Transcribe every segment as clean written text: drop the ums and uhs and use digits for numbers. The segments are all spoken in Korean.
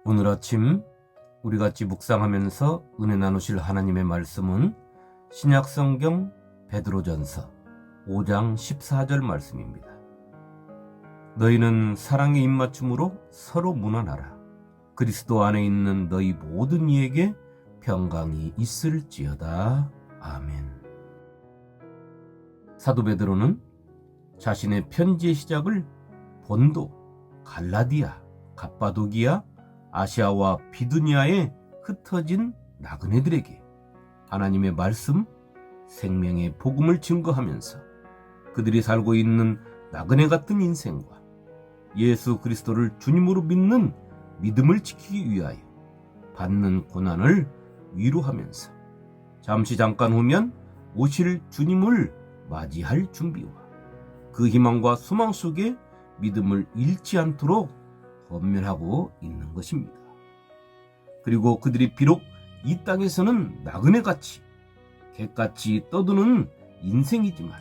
오늘 아침 우리 같이 묵상하면서 은혜 나누실 하나님의 말씀은 신약성경 베드로전서 5장 14절 말씀입니다. 너희는 사랑의 입맞춤으로 서로 문안하라. 그리스도 안에 있는 너희 모든 이에게 평강이 있을지어다. 아멘. 사도 베드로는 자신의 편지의 시작을 본도, 갈라디아, 갑바도기아, 아시아와 비두니아에 흩어진 나그네들에게 하나님의 말씀, 생명의 복음을 증거하면서 그들이 살고 있는 나그네 같은 인생과 예수 그리스도를 주님으로 믿는 믿음을 지키기 위하여 받는 고난을 위로하면서 잠깐 후면 오실 주님을 맞이할 준비와 그 희망과 소망 속에 믿음을 잃지 않도록 권면하고 있는 것입니다. 그리고 그들이 비록 이 땅에서는 나그네같이 개같이 떠드는 인생이지만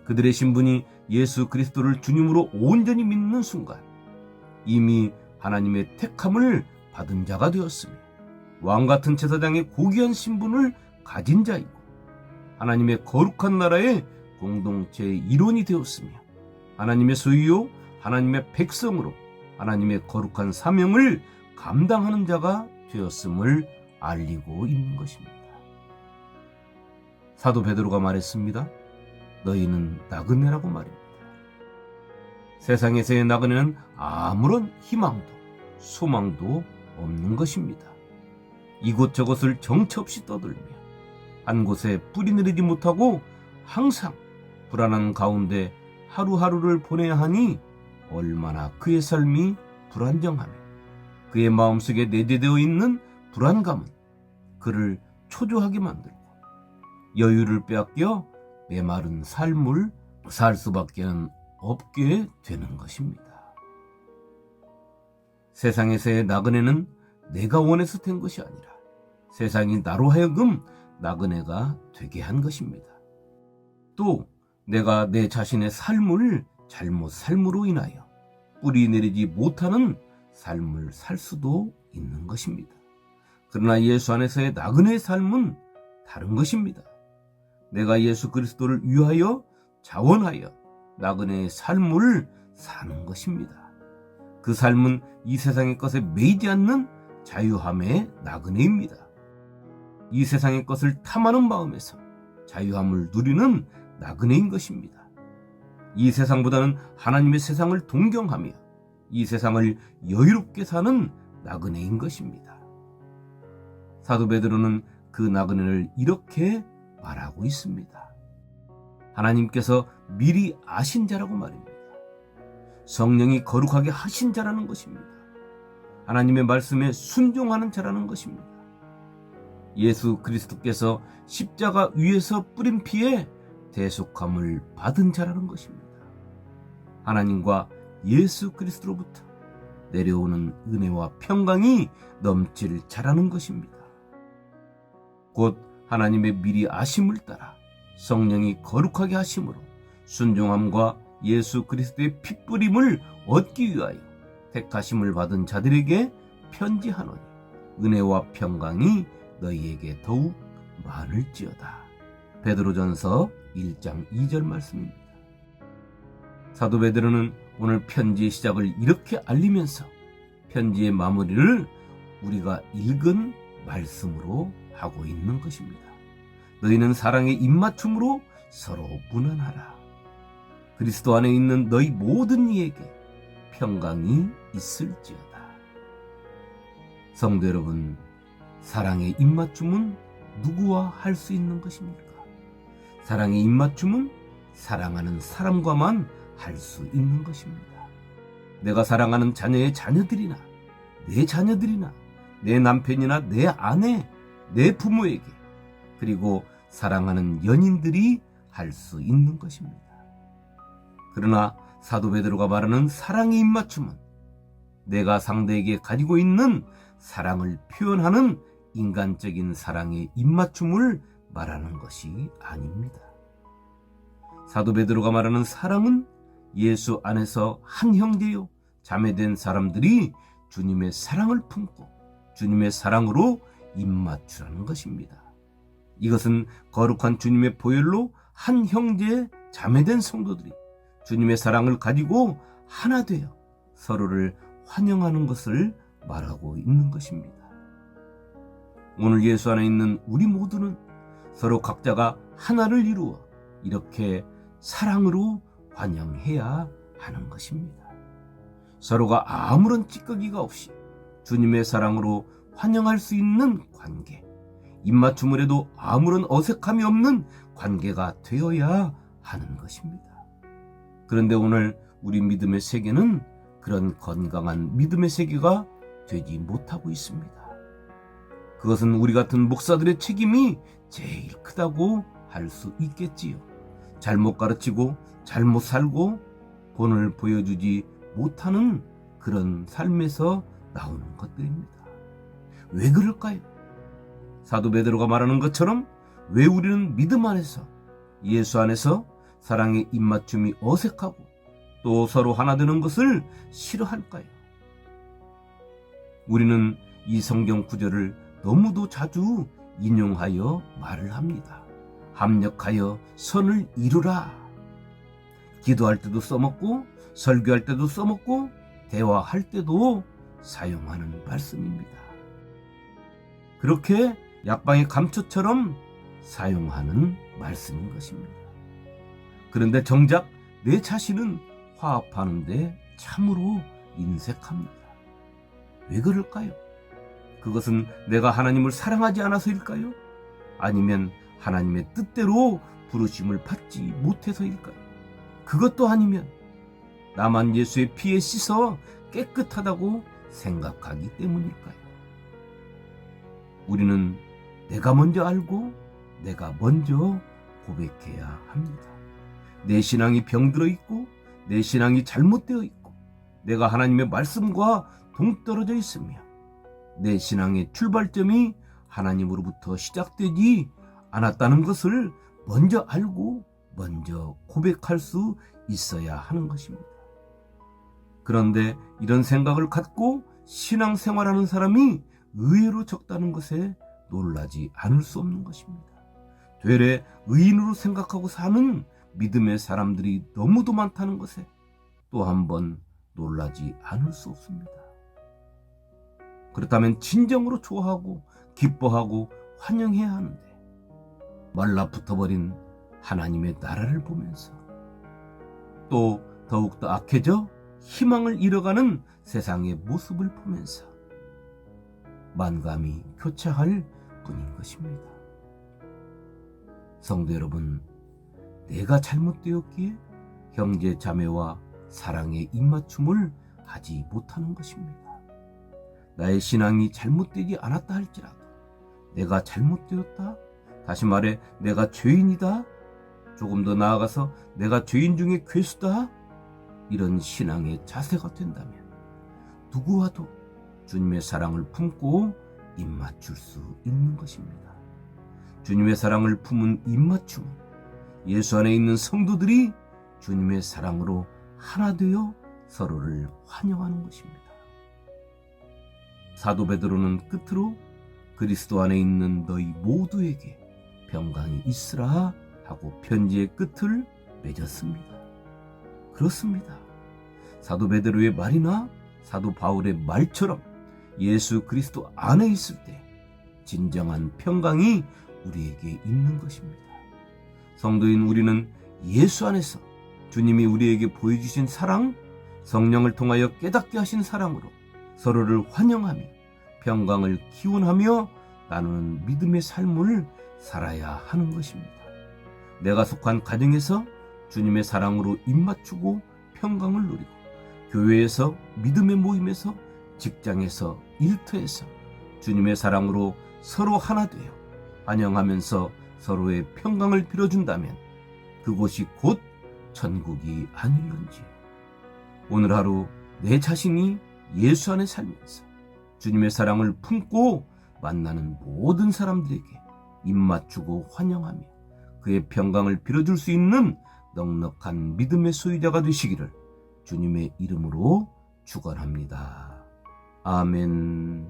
그들의 신분이 예수 그리스도를 주님으로 온전히 믿는 순간 이미 하나님의 택함을 받은 자가 되었으며 왕같은 제사장의 고귀한 신분을 가진 자이고 하나님의 거룩한 나라의 공동체의 일원이 되었으며 하나님의 소유요 하나님의 백성으로 하나님의 거룩한 사명을 감당하는 자가 되었음을 알리고 있는 것입니다. 사도 베드로가 말했습니다. 너희는 나그네라고 말입니다. 세상에서의 나그네는 아무런 희망도 소망도 없는 것입니다. 이곳저곳을 정처 없이 떠들며 한 곳에 뿌리 내리지 못하고 항상 불안한 가운데 하루하루를 보내야 하니 얼마나 그의 삶이 불안정하며 그의 마음속에 내재되어 있는 불안감은 그를 초조하게 만들고 여유를 빼앗겨 메마른 삶을 살 수밖에 없게 되는 것입니다. 세상에서의 나그네는 내가 원해서 된 것이 아니라 세상이 나로 하여금 나그네가 되게 한 것입니다. 또 내가 내 자신의 삶을 잘못 삶으로 인하여 뿌리 내리지 못하는 삶을 살 수도 있는 것입니다. 그러나 예수 안에서의 나그네의 삶은 다른 것입니다. 내가 예수 그리스도를 위하여 자원하여 나그네의 삶을 사는 것입니다. 그 삶은 이 세상의 것에 매이지 않는 자유함의 나그네입니다. 이 세상의 것을 탐하는 마음에서 자유함을 누리는 나그네인 것입니다. 이 세상보다는 하나님의 세상을 동경하며 이 세상을 여유롭게 사는 나그네인 것입니다. 사도 베드로는 그 나그네를 이렇게 말하고 있습니다. 하나님께서 미리 아신 자라고 말입니다. 성령이 거룩하게 하신 자라는 것입니다. 하나님의 말씀에 순종하는 자라는 것입니다. 예수 그리스도께서 십자가 위에서 뿌린 피에 대속함을 받은 자라는 것입니다. 하나님과 예수 그리스도로부터 내려오는 은혜와 평강이 넘칠 자라는 것입니다. 곧 하나님의 미리 아심을 따라 성령이 거룩하게 하심으로 순종함과 예수 그리스도의 핏뿌림을 얻기 위하여 택하심을 받은 자들에게 편지하노니 은혜와 평강이 너희에게 더욱 많을지어다. 베드로전서 1장 2절 말씀입니다. 사도 베드로는 오늘 편지의 시작을 이렇게 알리면서 편지의 마무리를 우리가 읽은 말씀으로 하고 있는 것입니다. 너희는 사랑의 입맞춤으로 서로 문안하라. 그리스도 안에 있는 너희 모든 이에게 평강이 있을지어다. 성도 여러분, 사랑의 입맞춤은 누구와 할 수 있는 것입니까? 사랑의 입맞춤은 사랑하는 사람과만 할 수 있는 것입니다. 내가 사랑하는 자녀의 자녀들이나 내 자녀들이나 내 남편이나 내 아내, 내 부모에게 그리고 사랑하는 연인들이 할 수 있는 것입니다. 그러나 사도 베드로가 말하는 사랑의 입맞춤은 내가 상대에게 가지고 있는 사랑을 표현하는 인간적인 사랑의 입맞춤을 말하는 것이 아닙니다. 사도 베드로가 말하는 사랑은 예수 안에서 한 형제요 자매된 사람들이 주님의 사랑을 품고 주님의 사랑으로 입맞추라는 것입니다. 이것은 거룩한 주님의 보혈로 한 형제의 자매된 성도들이 주님의 사랑을 가지고 하나 되어 서로를 환영하는 것을 말하고 있는 것입니다. 오늘 예수 안에 있는 우리 모두는 서로 각자가 하나를 이루어 이렇게 사랑으로 환영해야 하는 것입니다. 서로가 아무런 찌꺼기가 없이 주님의 사랑으로 환영할 수 있는 관계, 입맞춤을 해도 아무런 어색함이 없는 관계가 되어야 하는 것입니다. 그런데 오늘 우리 믿음의 세계는 그런 건강한 믿음의 세계가 되지 못하고 있습니다. 그것은 우리 같은 목사들의 책임이 제일 크다고 할 수 있겠지요. 잘못 가르치고 잘못 살고 본을 보여주지 못하는 그런 삶에서 나오는 것들입니다. 왜 그럴까요? 사도 베드로가 말하는 것처럼 왜 우리는 믿음 안에서 예수 안에서 사랑의 입맞춤이 어색하고 또 서로 하나 되는 것을 싫어할까요? 우리는 이 성경 구절을 너무도 자주 인용하여 말을 합니다. 합력하여 선을 이루라. 기도할 때도 써먹고 설교할 때도 써먹고 대화할 때도 사용하는 말씀입니다. 그렇게 약방의 감초처럼 사용하는 말씀인 것입니다. 그런데 정작 내 자신은 화합하는데 참으로 인색합니다. 왜 그럴까요? 그것은 내가 하나님을 사랑하지 않아서일까요? 아니면 하나님의 뜻대로 부르심을 받지 못해서일까요? 그것도 아니면 나만 예수의 피에 씻어 깨끗하다고 생각하기 때문일까요? 우리는 내가 먼저 알고 내가 먼저 고백해야 합니다. 내 신앙이 병들어 있고 내 신앙이 잘못되어 있고 내가 하나님의 말씀과 동떨어져 있으며 내 신앙의 출발점이 하나님으로부터 시작되지 않았다는 것을 먼저 알고 먼저 고백할 수 있어야 하는 것입니다. 그런데 이런 생각을 갖고 신앙생활하는 사람이 의외로 적다는 것에 놀라지 않을 수 없는 것입니다. 되레 의인으로 생각하고 사는 믿음의 사람들이 너무도 많다는 것에 또 한 번 놀라지 않을 수 없습니다. 그렇다면 진정으로 좋아하고 기뻐하고 환영해야 하는데 말라붙어버린 하나님의 나라를 보면서 또 더욱더 악해져 희망을 잃어가는 세상의 모습을 보면서 만감이 교차할 뿐인 것입니다. 성도 여러분, 내가 잘못되었기에 형제 자매와 사랑의 입맞춤을 하지 못하는 것입니다. 나의 신앙이 잘못되지 않았다 할지라도 내가 잘못되었다, 다시 말해 내가 죄인이다, 조금 더 나아가서 내가 죄인 중에 괴수다, 이런 신앙의 자세가 된다면 누구와도 주님의 사랑을 품고 입맞출 수 있는 것입니다. 주님의 사랑을 품은 입맞춤은 예수 안에 있는 성도들이 주님의 사랑으로 하나 되어 서로를 환영하는 것입니다. 사도 베드로는 끝으로 그리스도 안에 있는 너희 모두에게 평강이 있으라 하고 편지의 끝을 맺었습니다. 그렇습니다. 사도 베드로의 말이나 사도 바울의 말처럼 예수 그리스도 안에 있을 때 진정한 평강이 우리에게 있는 것입니다. 성도인 우리는 예수 안에서 주님이 우리에게 보여주신 사랑, 성령을 통하여 깨닫게 하신 사랑으로 서로를 환영하며 평강을 기원하며 나누는 믿음의 삶을 살아야 하는 것입니다. 내가 속한 가정에서 주님의 사랑으로 입맞추고 평강을 누리고 교회에서 믿음의 모임에서 직장에서 일터에서 주님의 사랑으로 서로 하나 되어 환영하면서 서로의 평강을 빌어준다면 그곳이 곧 천국이 아닐런지. 오늘 하루 내 자신이 예수 안에 살면서 주님의 사랑을 품고 만나는 모든 사람들에게 입맞추고 환영하며 그의 평강을 빌어줄 수 있는 넉넉한 믿음의 소유자가 되시기를 주님의 이름으로 축원합니다. 아멘.